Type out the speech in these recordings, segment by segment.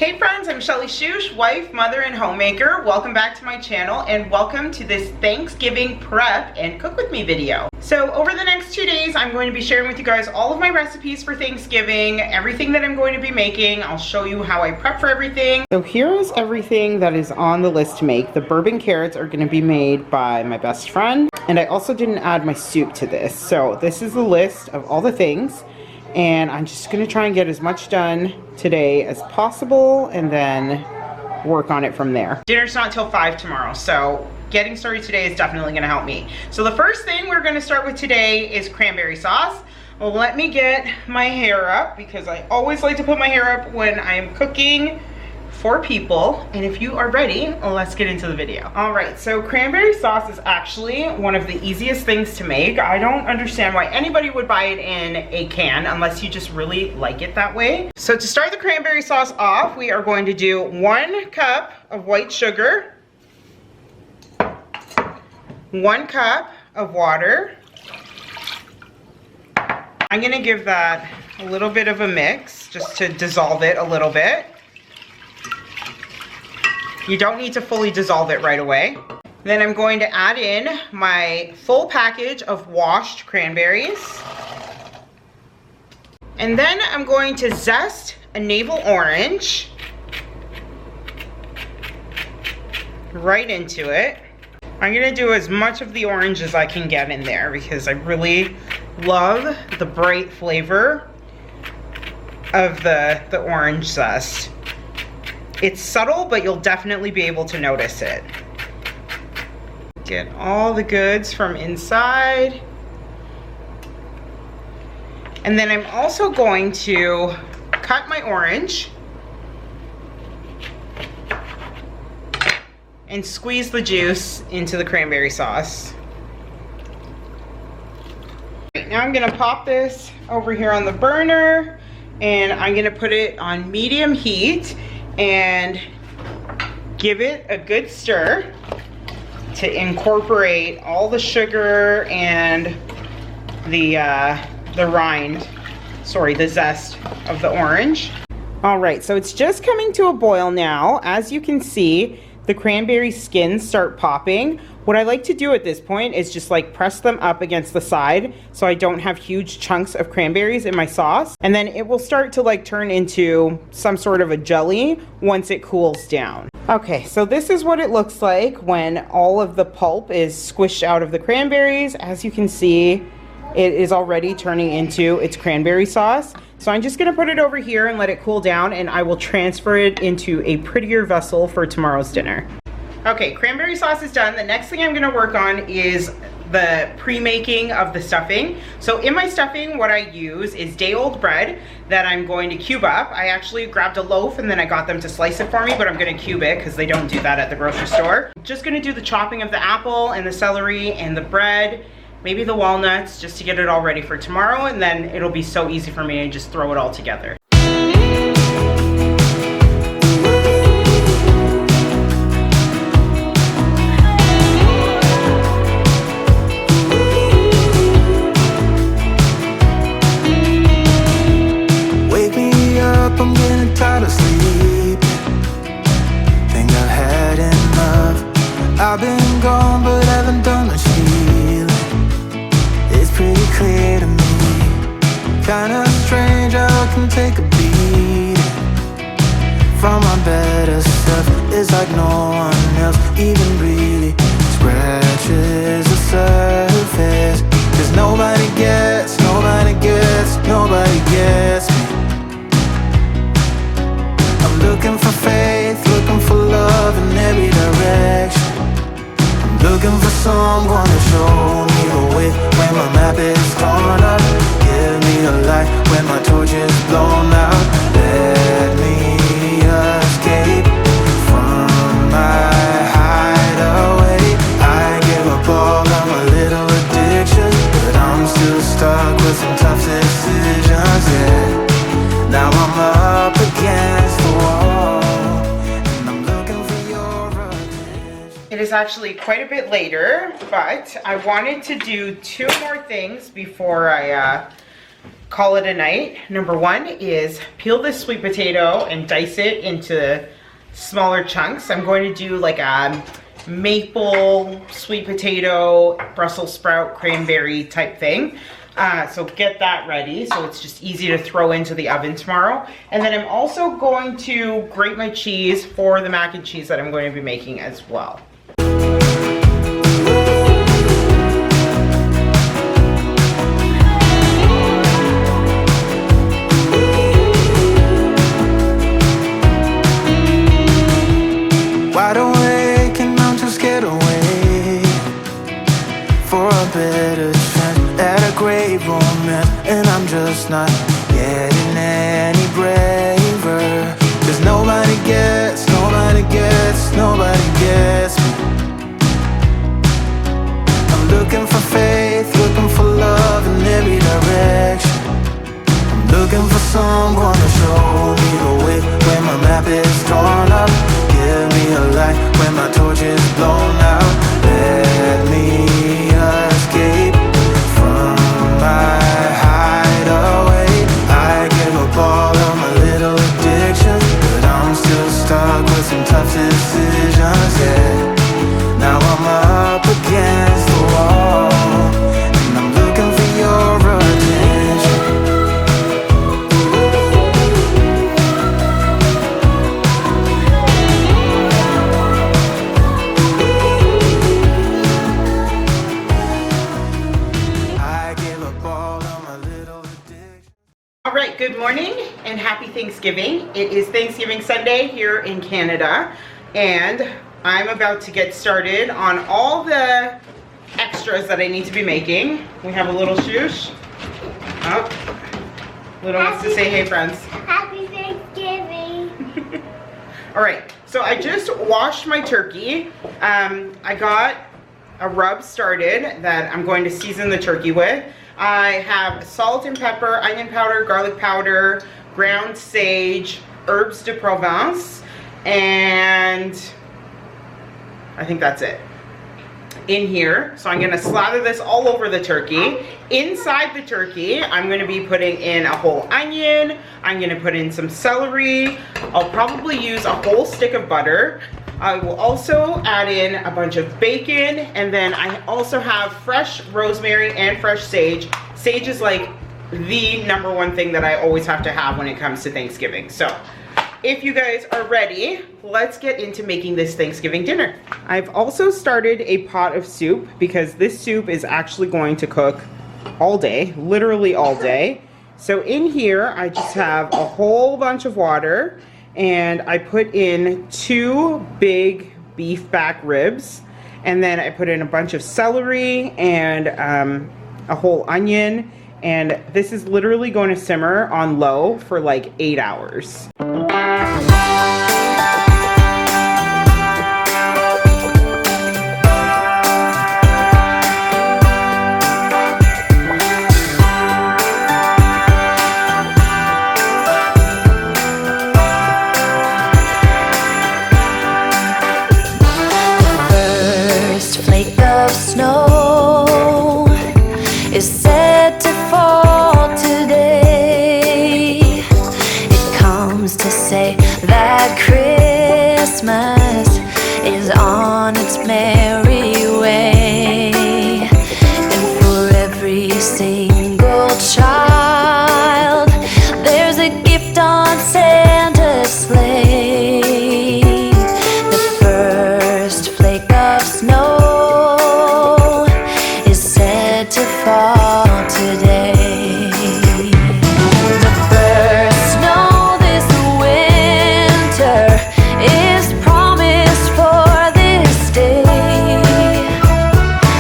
Hey friends, I'm Shelly Shush, wife, mother, and homemaker. Welcome back to my channel and welcome to this Thanksgiving prep and cook with me video. So over the next 2 days, I'm going to be sharing with you guys all of my recipes for Thanksgiving, everything that I'm going to be making. I'll show you how I prep for everything. So here is everything that is on the list to make. The bourbon carrots are going to be made by my best friend, and I also didn't add my soup to this. So this is the list of all the things. And I'm just going to try and get as much done today as possible and then work on it from there. Dinner's not till 5 tomorrow, so getting started today is definitely going to help me. So the first thing we're going to start with today is cranberry sauce. Well, let me get my hair up because I always like to put my hair up when I'm cooking for people. And if you are ready, let's get into the video. All right, so cranberry sauce is actually one of the easiest things to make. I don't understand why anybody would buy it in a can unless you just really like it that way. So to start the cranberry sauce off, we are going to do 1 cup of white sugar, 1 cup of water. I'm gonna give that a little bit of a mix just to dissolve it a little bit. You don't need to fully dissolve it right away. Then I'm going to add in my full package of washed cranberries. And then I'm going to zest a navel orange right into it. I'm gonna do as much of the orange as I can get in there because I really love the bright flavor of the orange zest. It's subtle, but you'll definitely be able to notice it. Get all the goods from inside. And then I'm also going to cut my orange and squeeze the juice into the cranberry sauce. Right, now I'm gonna pop this over here on the burner and I'm gonna put it on medium heat and give it a good stir to incorporate all the sugar and the zest of the orange. All right, so it's just coming to a boil now. As you can see, the cranberry skins start popping. What I like to do at this point is just like press them up against the side so I don't have huge chunks of cranberries in my sauce. And then it will start to like turn into some sort of a jelly once it cools down. Okay, so this is what it looks like when all of the pulp is squished out of the cranberries. As you can see, it is already turning into its cranberry sauce. So I'm just gonna put it over here and let it cool down, and I will transfer it into a prettier vessel for tomorrow's dinner. Okay, cranberry sauce is done. The next thing I'm gonna work on is the pre-making of the stuffing. So in my stuffing, what I use is day-old bread that I'm going to cube up. I actually grabbed a loaf and then I got them to slice it for me, but I'm gonna cube it because they don't do that at the grocery store. Just gonna do the chopping of the apple and the celery and the bread, maybe the walnuts, just to get it all ready for tomorrow, and then it'll be so easy for me to just throw it all together. Wake me up, I'm getting tired of sleep. Think I've had enough. I've been gone, but haven't done much healing. It's pretty clear to me, kinda strange how I can take a beat from my better self. It's like no one else even really scratches the surface. Cause nobody gets me. I'm looking for faith, looking for love in every direction. I'm looking for someone to show me the way when my map is torn up. Give me a light when my torch is blown out. Let me escape from my hideaway. I give up all of my little addictions, but I'm still stuck with some tough decisions, yeah. Now I'm up against the wall, and I'm looking for your attention. It is actually quite a bit later, but I wanted to do 2 more things before I call it a night. Number one is peel this sweet potato and dice it into smaller chunks. I'm going to do like a maple sweet potato, Brussels sprout, cranberry type thing. So get that ready so it's just easy to throw into the oven tomorrow. And then I'm also going to grate my cheese for the mac and cheese that I'm going to be making as well. Wide awake and I'm just get away for a better chance at a great romance, and I'm just not getting any braver. 'Cause nobody gets me. I'm looking for faith, looking for love in every direction. I'm looking for someone to show me the way when my map is torn up. Give me a light when my torch is blown out. Let me escape from my hideaway. I give up all of my little addictions, but I'm still stuck with some tough decisions, yeah. Now I'm up against the wall, and I'm looking for your attention. All right, good morning and happy Thanksgiving. It is Thanksgiving Sunday here in Canada, and I'm about to get started on all the extras that I need to be making. We have a little Shoosh. Oh, Little wants to say hey, friends. Happy Thanksgiving. All right, so I just washed my turkey. I got a rub started that I'm going to season the turkey with. I have salt and pepper, onion powder, garlic powder, ground sage, herbs de Provence, and I think that's it in here. So I'm gonna slather this all over the turkey. Inside the turkey, I'm gonna be putting in a whole onion. I'm gonna put in some celery. I'll probably use a whole stick of butter. I will also add in a bunch of bacon, and then I also have fresh rosemary and fresh sage. Sage is like the number one thing that I always have to have when it comes to Thanksgiving. So if you guys are ready, let's get into making this Thanksgiving dinner. I've also started a pot of soup because this soup is actually going to cook all day, literally all day. So in here, I just have a whole bunch of water, and I put in 2 big beef back ribs, and then I put in a bunch of celery and a whole onion, and this is literally going to simmer on low for like 8 hours. Snow is set to fall today. It comes to say that Christmas is on its merry way. And for every single child, there's a gift on Santa's sleigh. The first flake of snow to fall today. The first snow this winter is promised for this day.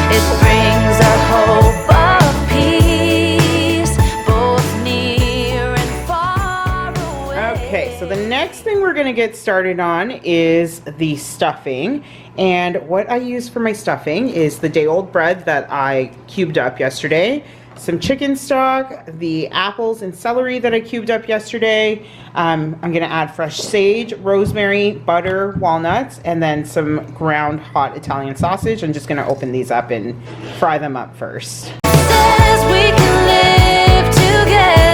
It brings a hope of peace, both near and far away. Okay, so the next thing we're gonna get started on is the stuffing. And what I use for my stuffing is the day-old bread that I cubed up yesterday, some chicken stock, the apples and celery that I cubed up yesterday. I'm gonna add fresh sage, rosemary, butter, walnuts, and then some ground hot Italian sausage. I'm just gonna open these up and fry them up first. Says we can live together.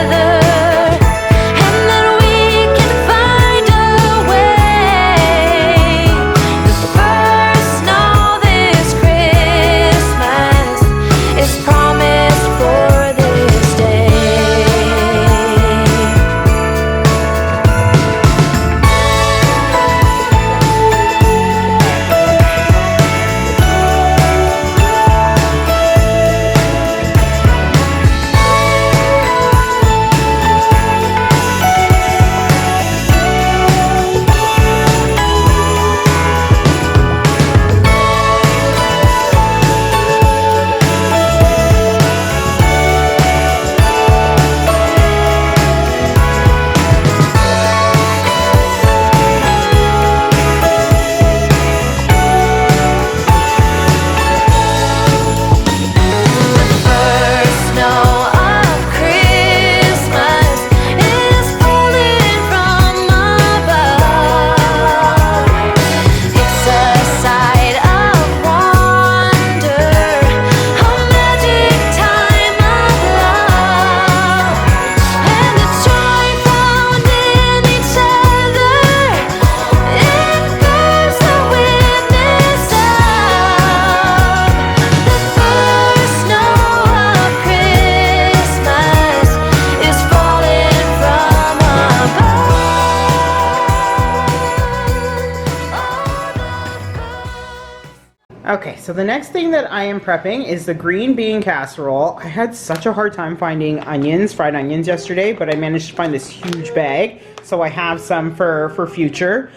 Okay, so the next thing that I am prepping is the green bean casserole. I had such a hard time finding onions, fried onions yesterday, but I managed to find this huge bag, so I have some for future.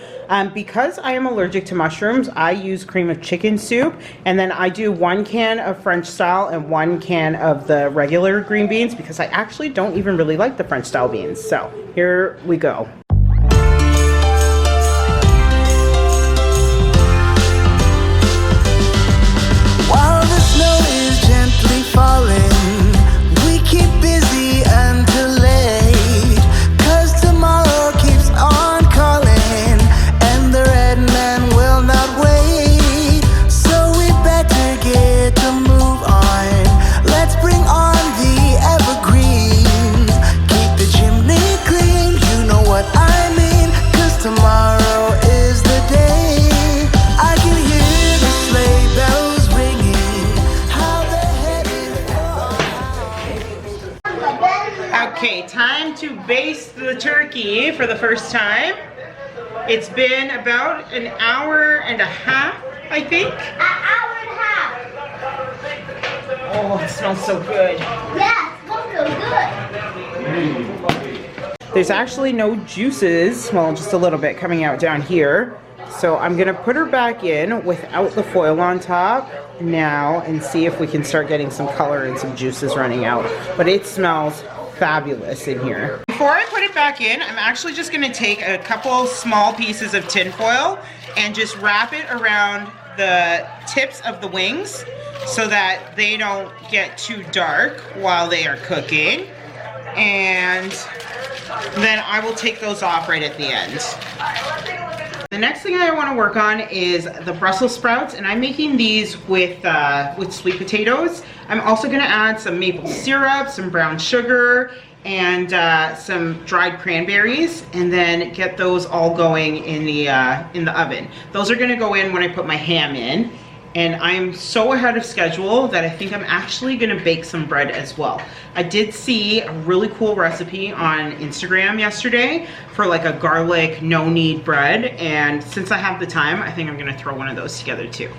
Because I am allergic to mushrooms, I use cream of chicken soup, and then I do 1 can of French style and 1 can of the regular green beans because I actually don't even really like the French style beans. So here we go. Falling, we keep busy until late, 'cause tomorrow keeps on calling, and the red man will not wait. So we better get to move on. Let's bring on the evergreens. Keep the chimney clean, you know what I mean, 'cause tomorrow is the day. I can hear the sleigh bells ringing. How the Okay, time to baste the turkey for the first time. It's been about an hour and a half, I think. An hour and a half. Oh, it smells so good. Yeah, it smells so good. There's actually no juices, well, just a little bit coming out down here. So I'm gonna put her back in without the foil on top now and see if we can start getting some color and some juices running out. But it smells fabulous in here. Before I put it back in, I'm actually just gonna take a couple small pieces of tin foil and just wrap it around the tips of the wings so that they don't get too dark while they are cooking. And then I will take those off right at the end. The next thing I want to work on is the Brussels sprouts, and I'm making these with sweet potatoes. I'm also going to add some maple syrup, some brown sugar, and some dried cranberries, and then get those all going in the oven. Those are going to go in when I put my ham in. And I am so ahead of schedule that I think I'm actually gonna bake some bread as well. I did see a really cool recipe on Instagram yesterday for like a garlic no-knead bread, and since I have the time, I think I'm gonna throw one of those together too.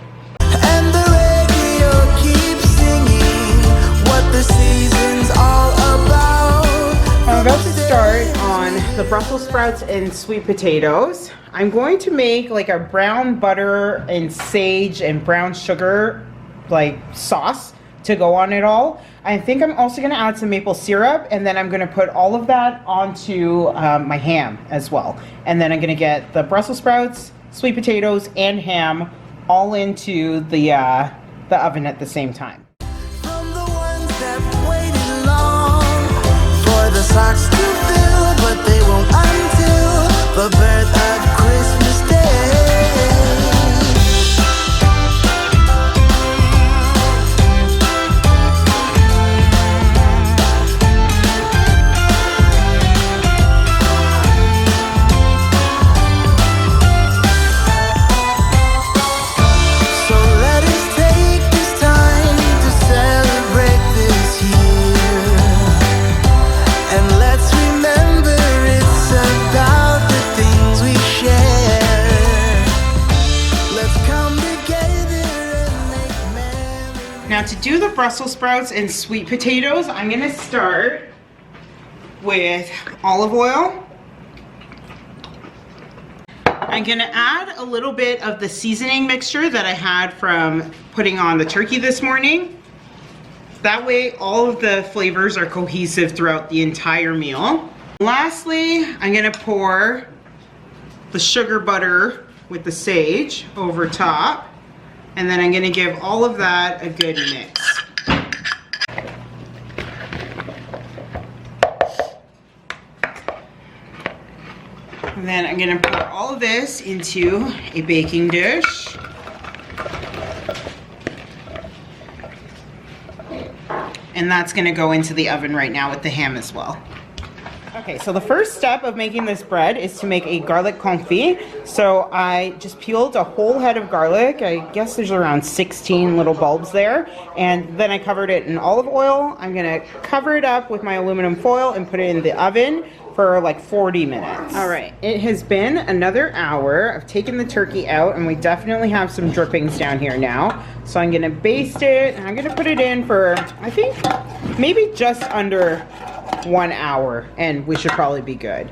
And the radio keeps singing what the season's all about. I'm about to start on the Brussels sprouts and sweet potatoes. I'm going to make like a brown butter and sage and brown sugar like sauce to go on it all. I think I'm also going to add some maple syrup, and then I'm going to put all of that onto my ham as well. And then I'm going to get the Brussels sprouts, sweet potatoes, and ham all into the oven at the same time. From the ones that waited long for the socks to fill, but they won't until the birth of Christmas Day. So let us take this time to celebrate this year, and let's remember it's about the things we share. Let's come together and make memories. Now to do the Brussels sprouts and sweet potatoes, I'm going to start with olive oil. I'm going to add a little bit of the seasoning mixture that I had from putting on the turkey this morning. That way all of the flavors are cohesive throughout the entire meal. Lastly, I'm going to pour the sugar butter with the sage over top, and then I'm going to give all of that a good mix. And then I'm going to pour all of this into a baking dish. And that's going to go into the oven right now with the ham as well. Okay, so the first step of making this bread is to make a garlic confit. So I just peeled a whole head of garlic. I guess there's around 16 little bulbs there. And then I covered it in olive oil. I'm gonna cover it up with my aluminum foil and put it in the oven for like 40 minutes. All right, it has been another hour. I've taken the turkey out and we definitely have some drippings down here now. So I'm gonna baste it and I'm gonna put it in for, I think, maybe just under 1 hour and we should probably be good.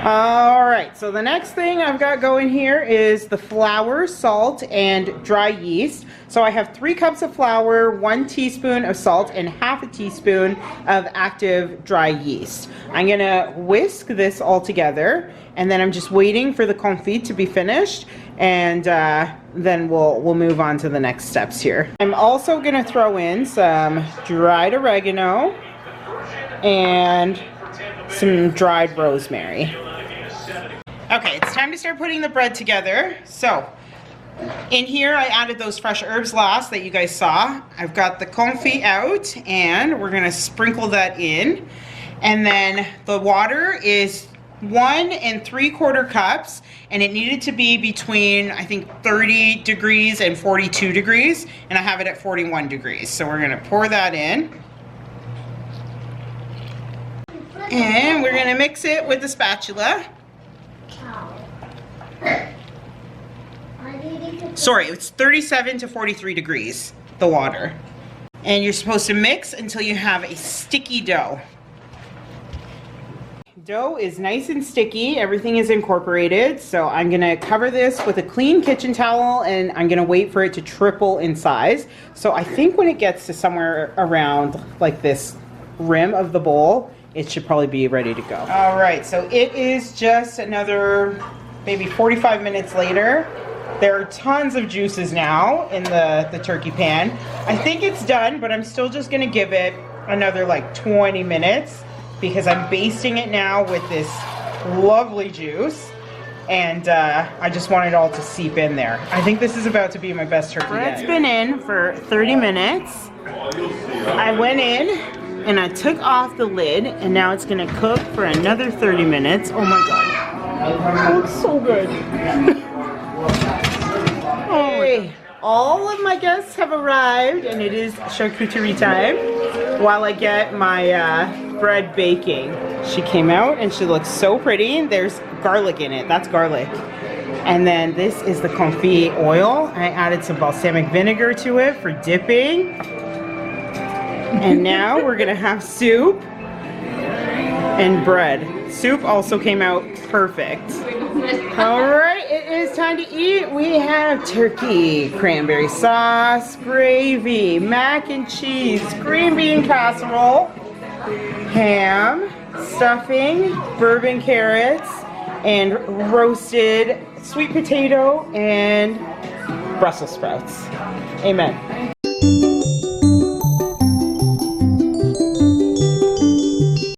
All right, so the next thing I've got going here is the flour, salt, and dry yeast. So I have 3 cups of flour, 1 teaspoon of salt, and half a teaspoon of active dry yeast. I'm gonna whisk this all together, and then I'm just waiting for the confit to be finished, and then we'll move on to the next steps here. I'm also gonna throw in some dried oregano and some dried rosemary. Okay, it's time to start putting the bread together. So, in here I added those fresh herbs last that you guys saw. I've got the confit out and we're gonna sprinkle that in. And then the water is 1 3/4 cups and it needed to be between, I think, 30 degrees and 42 degrees. And I have it at 41 degrees. So we're gonna pour that in. And we're gonna mix it with the spatula. Sorry, it's 37 to 43 degrees, the water. And you're supposed to mix until you have a sticky dough. Dough is nice and sticky, everything is incorporated, so I'm gonna cover this with a clean kitchen towel and I'm gonna wait for it to triple in size. So I think when it gets to somewhere around like this rim of the bowl, it should probably be ready to go. All right, so it is just another maybe 45 minutes later. There are tons of juices now in the turkey pan. I think it's done, but I'm still just gonna give it another like 20 minutes because I'm basting it now with this lovely juice. And I just want it all to seep in there. I think this is about to be my best turkey yet. It's been in for 30 minutes. I went in and I took off the lid and now it's gonna cook for another 30 minutes. Oh my God, it looks so good. Hey, all of my guests have arrived and it is charcuterie time while I get my bread baking. She came out and she looks so pretty. There's garlic in it, that's garlic. And then this is the confit oil. I added some balsamic vinegar to it for dipping. And now we're gonna have soup and bread. Soup also came out perfect. All right, it is time to eat. We have turkey, cranberry sauce, gravy, mac and cheese, green bean casserole, ham, stuffing, bourbon carrots, and roasted sweet potato and Brussels sprouts. Amen.